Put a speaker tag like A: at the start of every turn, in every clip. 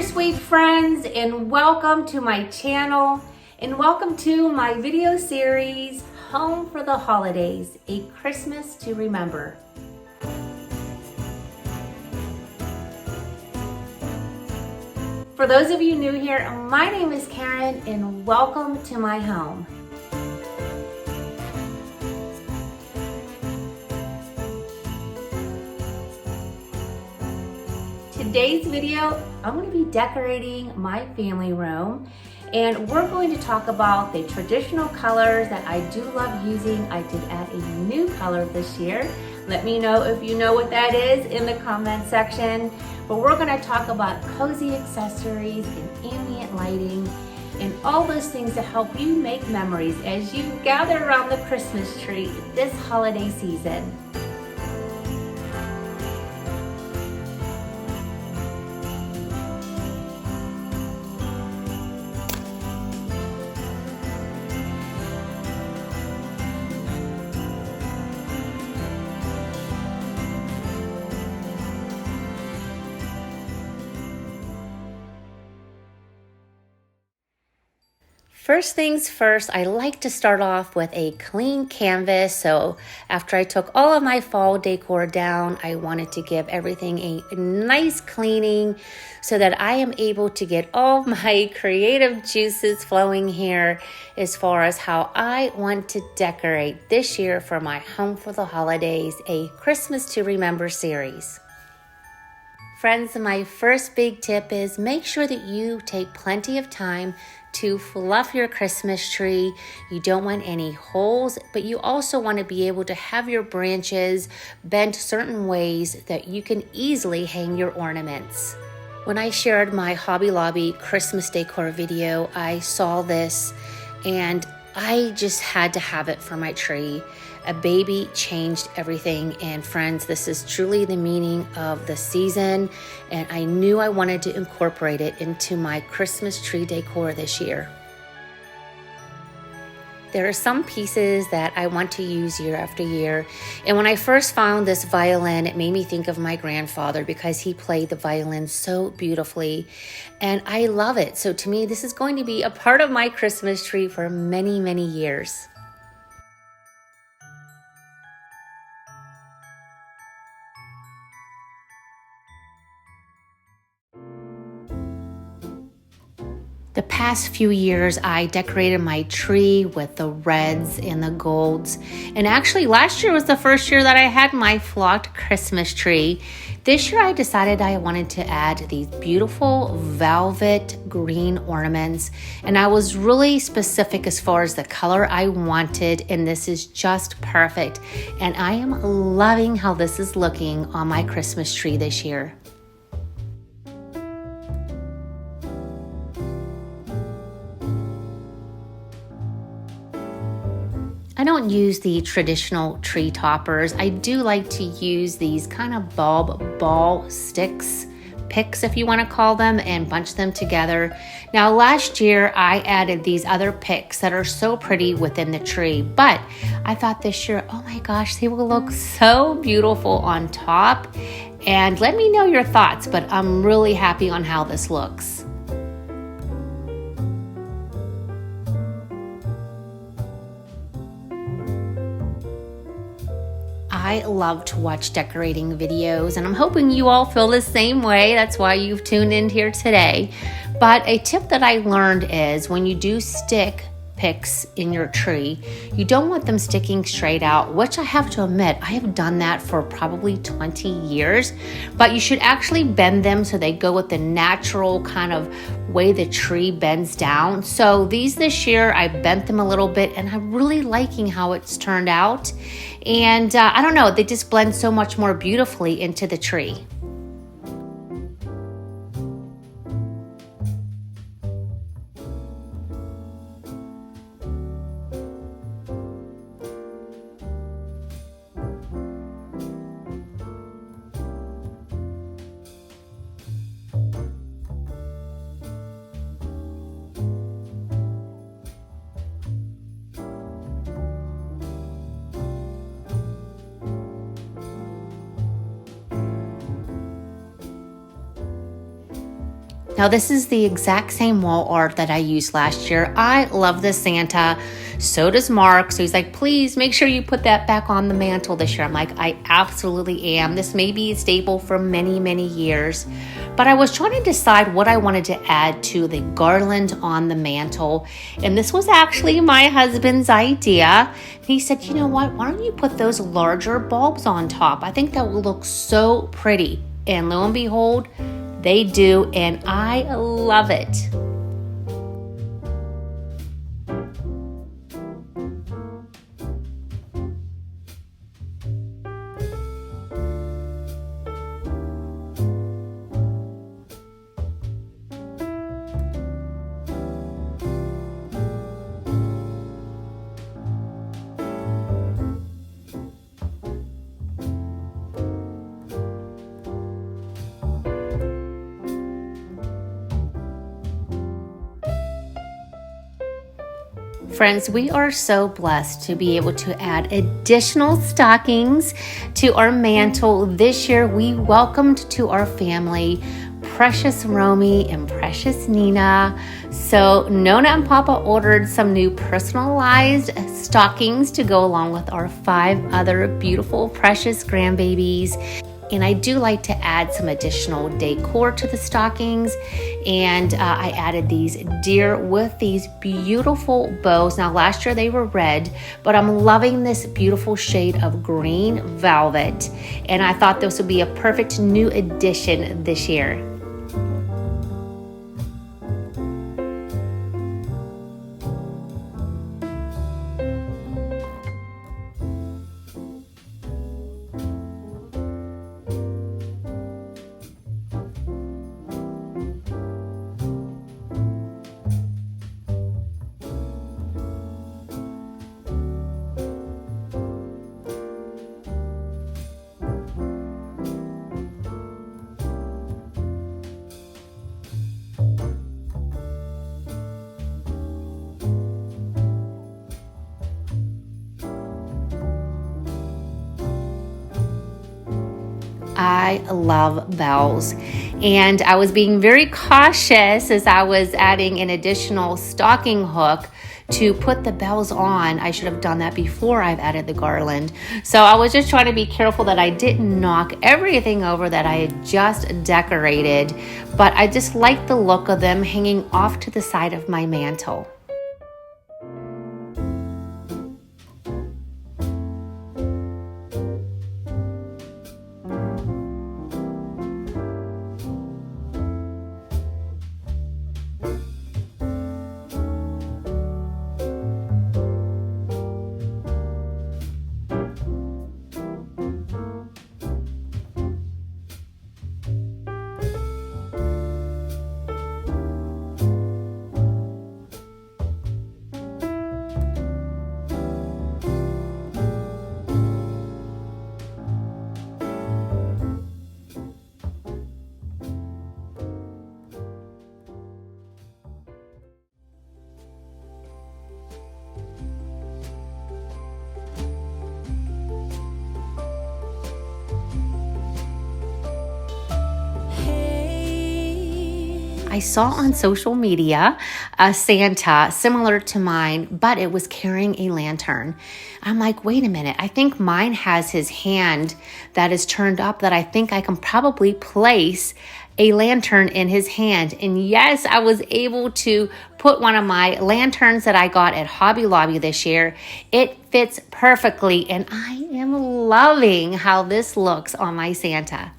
A: sweet friends, and welcome to my channel and welcome to my video series Home for the Holidays, a Christmas to Remember. For those of you new here, my name is Karen and welcome to my home. Today's video, I'm going to be decorating my family room, and we're going to talk about the traditional colors that I do love using. I did add a new color this year. Let me know if you know what that is in the comment section. But we're going to talk about cozy accessories and ambient lighting and all those things to help you make memories as you gather around the Christmas tree this holiday season. First things first, I like to start off with a clean canvas. So after I took all of my fall decor down, I wanted to give everything a nice cleaning so that I am able to get all my creative juices flowing here as far as how I want to decorate this year for my Home for the Holidays, a Christmas to Remember series. Friends, my first big tip is make sure that you take plenty of time to fluff your Christmas tree. You don't want any holes, but you also want to be able to have your branches bent certain ways that you can easily hang your ornaments. When I shared my Hobby Lobby Christmas decor video, I saw this and I just had to have it for my tree. A baby changed everything, and friends, this is truly the meaning of the season, and I knew I wanted to incorporate it into my Christmas tree decor this year. There are some pieces that I want to use year after year, and when I first found this violin, it made me think of my grandfather because he played the violin so beautifully, and I love it. So to me, this is going to be a part of my Christmas tree for many, many years. The past few years, I decorated my tree with the reds and the golds. And actually, last year was the first year that I had my flocked Christmas tree. This year, I decided I wanted to add these beautiful velvet green ornaments. And I was really specific as far as the color I wanted, and this is just perfect. And I am loving how this is looking on my Christmas tree this year. I don't use the traditional tree toppers. I do like to use these kind of bulb ball sticks, picks if you want to call them, and bunch them together. Now last year I added these other picks that are so pretty within the tree, but I thought this year, oh my gosh, they will look so beautiful on top. And let me know your thoughts, but I'm really happy on how this looks. I love to watch decorating videos, and I'm hoping you all feel the same way. That's why you've tuned in here today. But a tip that I learned is when you do stick picks in your tree, you don't want them sticking straight out, which I have to admit, I have done that for probably 20 years, but you should actually bend them so they go with the natural kind of way the tree bends down. So these this year, I bent them a little bit, and I'm really liking how it's turned out. And I don't know, they just blend so much more beautifully into the tree. Now this is the exact same wall art that I used last year. I love this Santa. So does Mark. So he's like, please make sure you put that back on the mantle this year. I'm like, I absolutely am. This may be a staple for many, many years. But I was trying to decide what I wanted to add to the garland on the mantle. And this was actually my husband's idea. He said, you know what? Why don't you put those larger bulbs on top? I think that will look so pretty. And lo and behold, they do, and I love it. Friends, we are so blessed to be able to add additional stockings to our mantle. This year, we welcomed to our family Precious Romy and Precious Nina. So Nona and Papa ordered some new personalized stockings to go along with our 5 other beautiful precious grandbabies. And I do like to add some additional decor to the stockings. And I added these deer with these beautiful bows. Now last year they were red, but I'm loving this beautiful shade of green velvet. And I thought this would be a perfect new addition this year. I love bells, and I was being very cautious as I was adding an additional stocking hook to put the bells on. I should have done that before I've added the garland. So I was just trying to be careful that I didn't knock everything over that I had just decorated, but I just like the look of them hanging off to the side of my mantle. I saw on social media a Santa similar to mine, but it was carrying a lantern. I'm like, wait a minute, I think mine has his hand that is turned up, that I think I can probably place a lantern in his hand. And yes, I was able to put one of my lanterns that I got at Hobby Lobby this year. It fits perfectly, and I am loving how this looks on my Santa.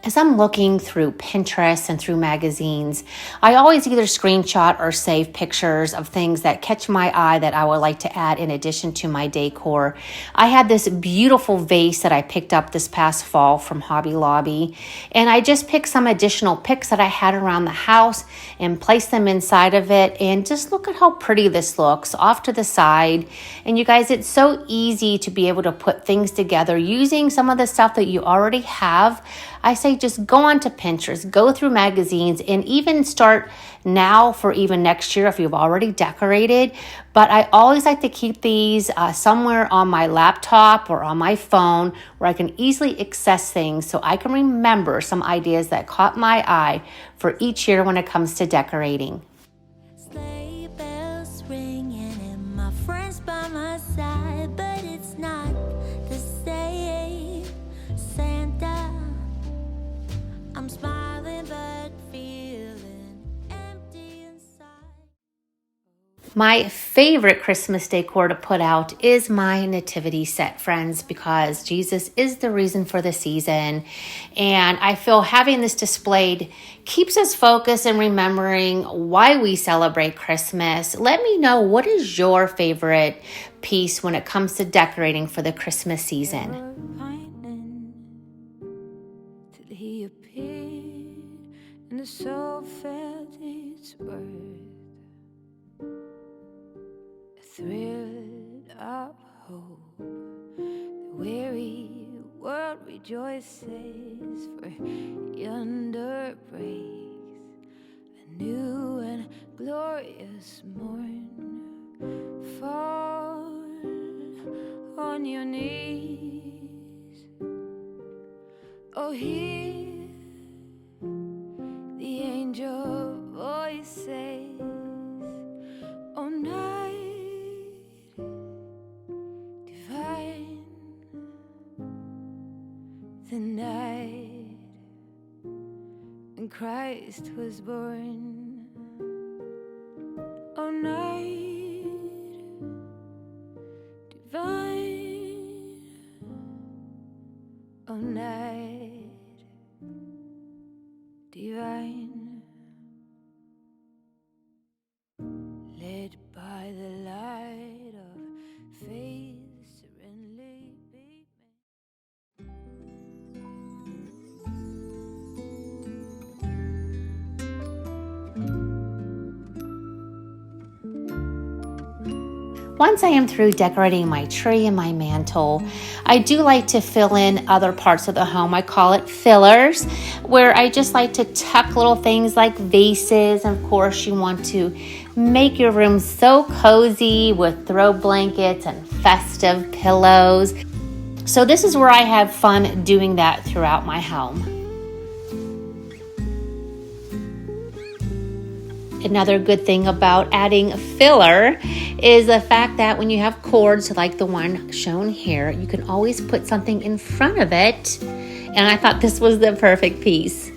A: As I'm looking through Pinterest and through magazines, I always either screenshot or save pictures of things that catch my eye that I would like to add in addition to my decor. I had this beautiful vase that I picked up this past fall from Hobby Lobby, and I just picked some additional picks that I had around the house and placed them inside of it. And just look at how pretty this looks off to the side. And you guys, it's so easy to be able to put things together using some of the stuff that you already have. I say just go onto Pinterest, go through magazines, and even start now for even next year if you've already decorated. But I always like to keep these somewhere on my laptop or on my phone where I can easily access things so I can remember some ideas that caught my eye for each year when it comes to decorating.
B: Sleigh bells ringing and my friends by my side, but it's not the same. Santa, I'm smiling but feeling empty inside.
A: My favorite Christmas decor to put out is my nativity set, friends, because Jesus is the reason for the season. And I feel having this displayed keeps us focused and remembering why we celebrate Christmas. Let me know, what is your favorite piece when it comes to decorating for the Christmas season?
B: Till he appeared and the soul felt its worth. Thrilled up hope, the weary world rejoices, for yonder breaks a new and glorious morn. Fall on your knees, oh hear the angel voices, oh night divine, the night when Christ was born. Oh night divine, oh night divine, led by the light of faith.
A: Once I am through decorating my tree and my mantle, I do like to fill in other parts of the home. I call it fillers, where I just like to tuck little things like vases. And of course, you want to make your room so cozy with throw blankets and festive pillows. So this is where I have fun doing that throughout my home. Another good thing about adding filler is the fact that when you have cords like the one shown here, you can always put something in front of it. And I thought this was the perfect piece.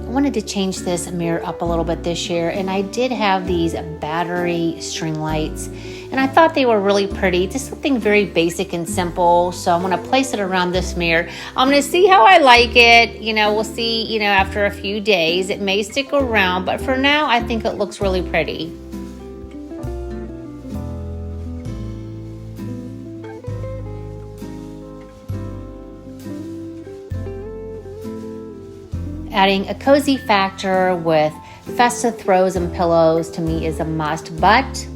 A: I wanted to change this mirror up a little bit this year, and I did have these battery string lights, and I thought they were really pretty. Just something very basic and simple. So I'm going to place it around this mirror. I'm going to see how I like it. We'll see, after a few days. It may stick around, but for now, I think it looks really pretty. Adding a cozy factor with festive throws and pillows to me is a must, but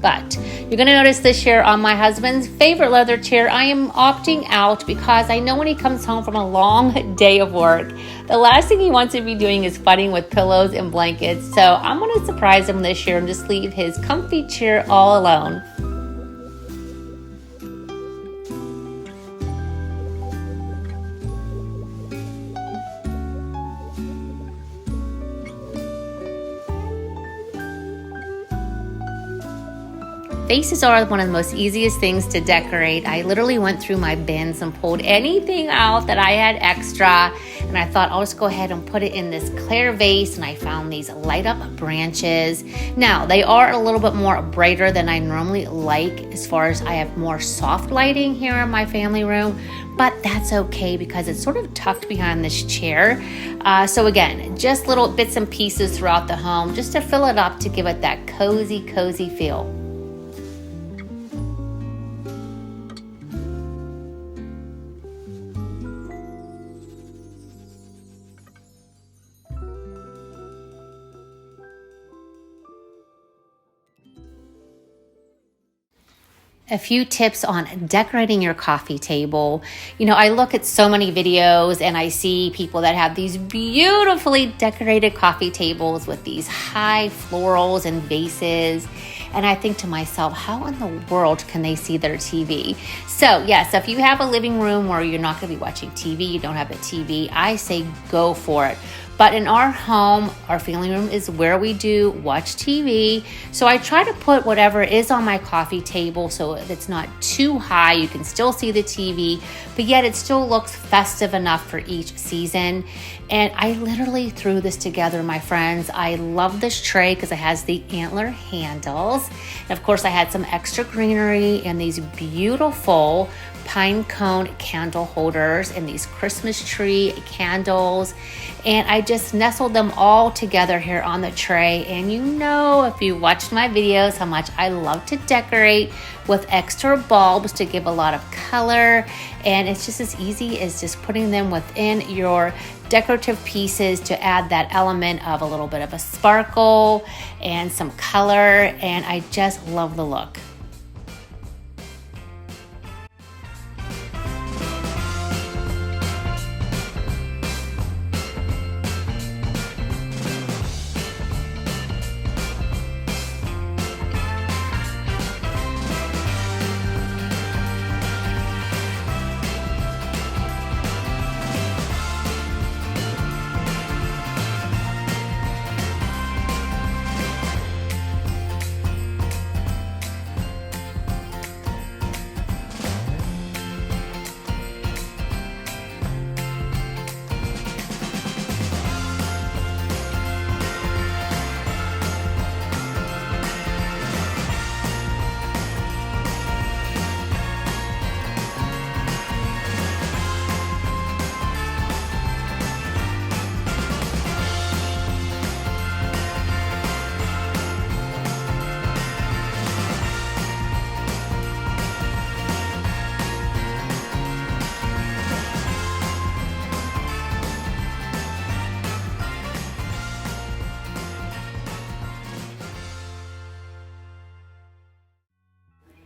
A: you're gonna notice this year on my husband's favorite leather chair, I am opting out because I know when he comes home from a long day of work, the last thing he wants to be doing is fighting with pillows and blankets. So I'm gonna surprise him this year and just leave his comfy chair all alone. Vases are one of the most easiest things to decorate. I literally went through my bins and pulled anything out that I had extra. and I thought I'll just go ahead and put it in this clear vase, and I found these light up branches. Now they are a little bit more brighter than I normally like, as far as I have more soft lighting here in my family room, but that's okay because it's sort of tucked behind this chair. So again, just little bits and pieces throughout the home just to fill it up, to give it that cozy feel. A few tips on decorating your coffee table. You know, I look at so many videos and I see people that have these beautifully decorated coffee tables with these high florals and vases. And I think to myself, how in the world can they see their TV? So yes, if you have a living room where you're not going to be watching TV, you don't have a TV, I say go for it. But in our home, our family room is where we do watch TV. So I try to put whatever is on my coffee table so it's not too high. You can still see the TV, but yet it still looks festive enough for each season. And I literally threw this together, my friends. I love this tray because it has the antler handles. And of course, I had some extra greenery and these beautiful pine cone candle holders and these Christmas tree candles, and I just nestled them all together here on the tray. And you know, if you watched my videos, how much I love to decorate with extra bulbs to give a lot of color, and it's just as easy as just putting them within your decorative pieces to add that element of a little bit of a sparkle and some color, and I just love the look.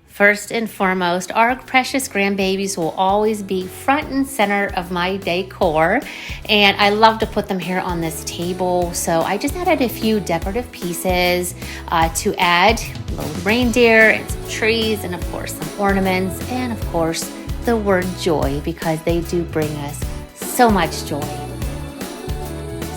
A: First and foremost, our precious grandbabies will always be front and center of my decor, and I love to put them here on this table. So I just added a few decorative pieces to add a little reindeer and some trees, and of course some ornaments, and of course the word joy, because they do bring us so much joy.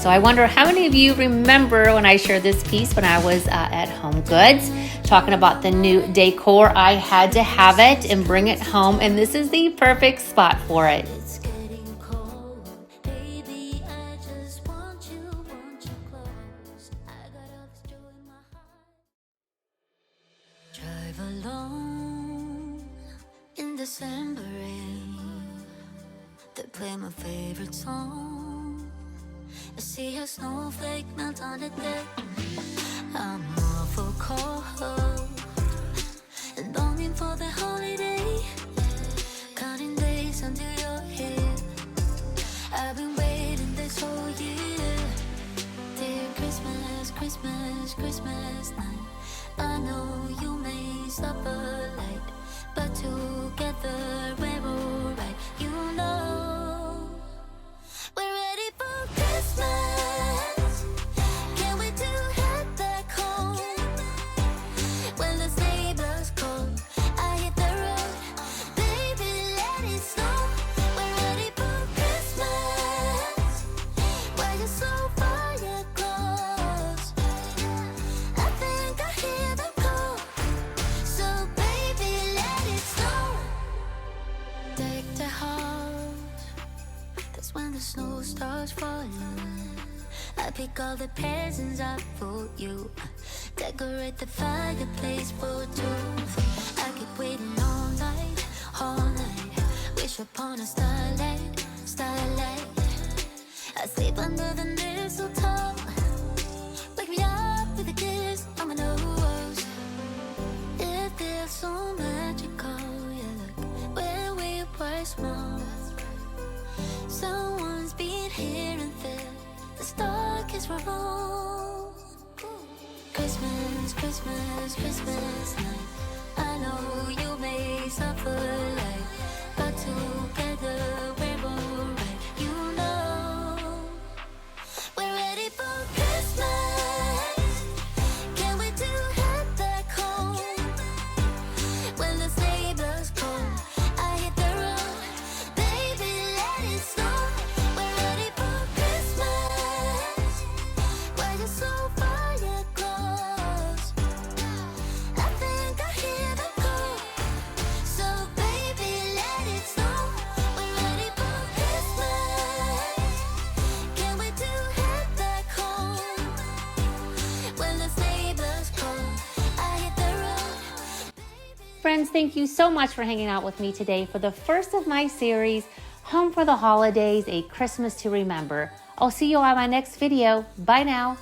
A: So I wonder how many of you remember when I shared this piece when I was at Home Goods, talking about the new decor. I had to have it and bring it home, and this is the perfect spot for it.
B: Drive alone in December rain. They play my favorite song. I see a snowflake melt on the deck. I'm awful cold and longing for the holiday. Counting days until you're here. I've been waiting this whole year. Dear Christmas, Christmas, Christmas night. I know you may stop a light, but together we're alright. You know we're ready for Christmas. Can't wait to head back home. When the sleigh blows cold, I hit the road. Baby, let it snow. We're ready for Christmas. Why you so far yet close? I think I hear them call. So baby, let it snow. Deck the house clothes for you. I pick all the presents up for you. Decorate the fireplace for two. I keep waiting all night, all night. Wish upon a starlight, starlight. I sleep under the mistletoe. Wake me up with a kiss on my nose. It feels so magical, yeah, look where we were small. Someone's been here and there. The stalk is wrong. Christmas, Christmas, Christmas night. I know you may suffer like, but together we're alright. You know we're ready for Christmas. Can't wait to head back home. When the sleigh bells call, I hit the road. Baby, let it snow. We're ready for Christmas. Why you so far yet close? I think I hear them call. So baby, let it snow. We're ready for Christmas. Can't wait to head back home. When the sleigh bells call, I hit the road.
A: Friends, thank you so much for hanging out with me today for the first of my series, Home for the Holidays, A Christmas to Remember. I'll see you on my next video. Bye now.